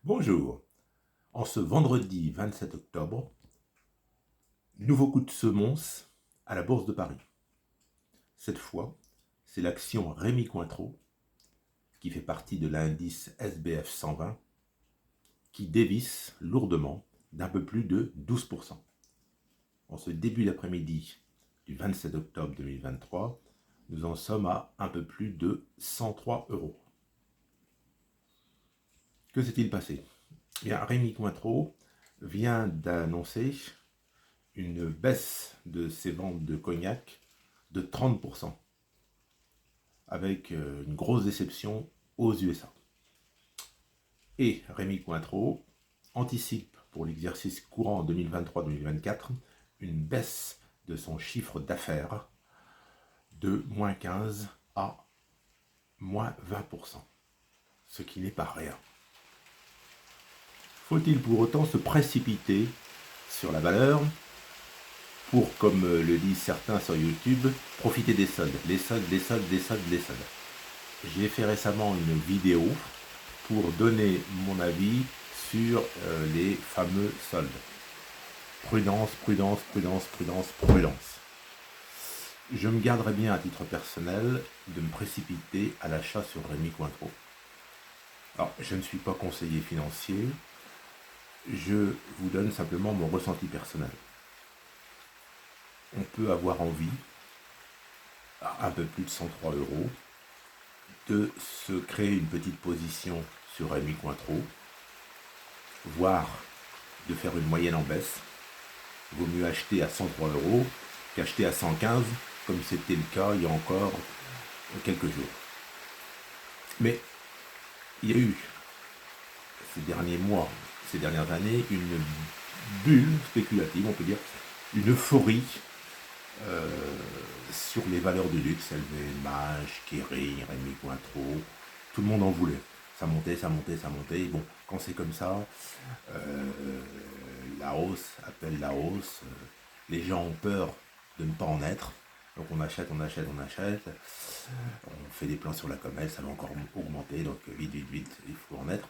Bonjour, en ce vendredi 27 octobre, nouveau coup de semonce à la Bourse de Paris. Cette fois, c'est l'action Rémy Cointreau, qui fait partie de l'indice SBF 120, qui dévisse lourdement d'un peu plus de 12%. En ce début d'après-midi du 27 octobre 2023, nous en sommes à un peu plus de 103 euros. Que s'est-il passé? Bien, Rémy Cointreau vient d'annoncer une baisse de ses ventes de cognac de 30%, avec une grosse déception aux USA. Et Rémy Cointreau anticipe pour l'exercice courant 2023-2024 une baisse de son chiffre d'affaires de moins 15 à moins 20%, ce qui n'est pas rien. Faut-il pour autant se précipiter sur la valeur pour, comme le disent certains sur YouTube, profiter des soldes, les soldes, les soldes, les soldes, les soldes. J'ai fait récemment une vidéo pour donner mon avis sur les fameux soldes. Prudence, prudence, prudence, prudence, prudence. Je me garderai bien à titre personnel de me précipiter à l'achat sur Rémy Cointreau. Alors, je ne suis pas conseiller financier, je vous donne simplement mon ressenti personnel. On peut avoir envie, à un peu plus de 103 euros, de se créer une petite position sur Rémy Cointreau, voire de faire une moyenne en baisse. Vaut mieux acheter à 103 euros qu'acheter à 115, comme c'était le cas il y a encore quelques jours. Mais il y a eu, ces derniers mois, ces dernières années, une bulle spéculative, on peut dire, une euphorie sur les valeurs du luxe, LVMH, Kering, Rémy Cointreau, tout le monde en voulait. Ça montait, ça montait, ça montait. Et bon, quand c'est comme ça, la hausse appelle la hausse. Les gens ont peur de ne pas en être. Donc on achète, on achète, on achète. On fait des plans sur la comète, ça va encore augmenter. Donc vite, vite, vite, il faut en être.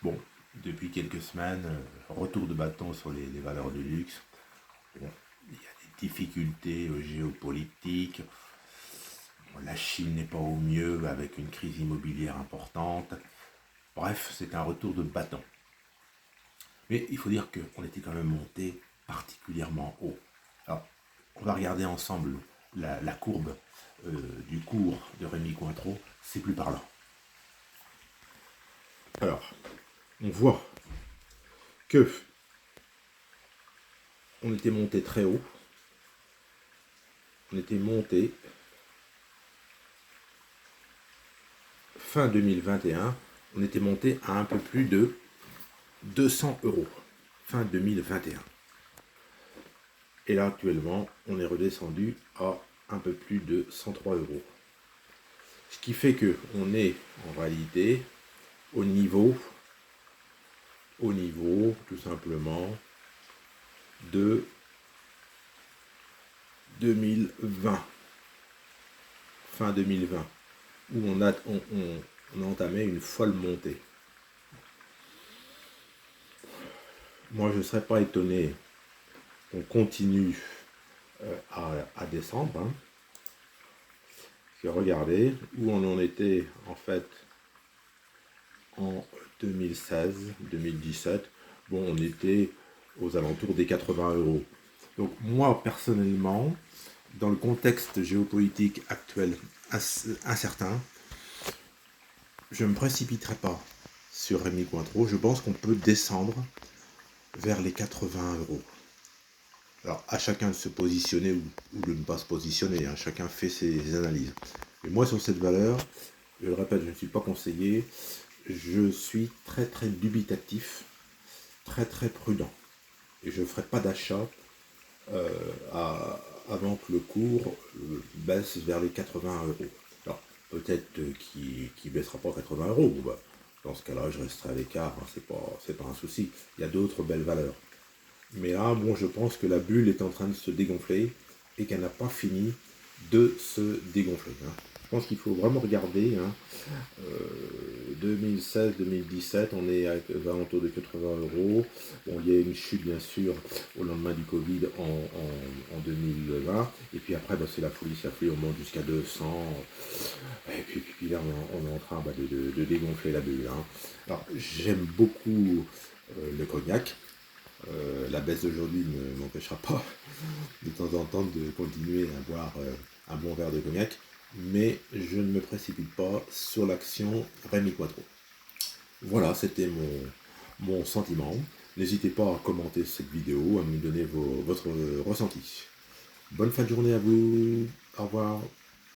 Bon, depuis quelques semaines, retour de bâton sur les valeurs du luxe. Bon, il y a des difficultés géopolitiques. La Chine n'est pas au mieux avec une crise immobilière importante. Bref, c'est un retour de bâton. Mais il faut dire qu'on était quand même monté particulièrement haut. Alors, on va regarder ensemble la courbe du cours de Rémy Cointreau, c'est plus parlant. Alors, on voit que on était monté très haut. On était monté fin 2021, on était monté à un peu plus de 200 euros, fin 2021. Et là, actuellement, on est redescendu à un peu plus de 103 euros. Ce qui fait que on est en réalité au niveau tout simplement de 2020, fin 2020, où on a entamé une folle montée. Moi, je ne serais pas étonné qu'on continue à descendre. Hein. Regardez où on en était en fait en 2016, 2017. Bon, on était aux alentours des 80 euros. Donc moi, personnellement, dans le contexte géopolitique actuel incertain, je ne me précipiterai pas sur Rémy Cointreau. Je pense qu'on peut descendre vers les 80 euros. Alors, à chacun de se positionner ou de ne pas se positionner. Hein. Chacun fait ses analyses. Mais moi, sur cette valeur, je le répète, je ne suis pas conseiller. Je suis très, très dubitatif, très, très prudent. Et je ne ferai pas d'achat avant que le cours baisse vers les 80 euros. Alors, peut-être qu'il ne baissera pas à 80 euros. Bon, bah, dans ce cas-là, je resterai à l'écart. Hein. C'est pas un souci. Il y a d'autres belles valeurs. Mais là, bon, je pense que la bulle est en train de se dégonfler et qu'elle n'a pas fini de se dégonfler. Hein. Je pense qu'il faut vraiment regarder. 2016-2017, on est à alentours de 80 euros. Bon, il y a une chute bien sûr au lendemain du Covid en 2020. Et puis après, bah, c'est la folie, on monte jusqu'à 200. Et puis là, on est en train de dégonfler la bulle. Alors, j'aime beaucoup le cognac. La baisse d'aujourd'hui ne m'empêchera pas de temps en temps de continuer à boire un bon verre de cognac, mais je ne me précipite pas sur l'action Rémi Cointreau. Voilà, c'était mon sentiment. N'hésitez pas à commenter cette vidéo, à me donner votre ressenti. Bonne fin de journée à vous. Au revoir.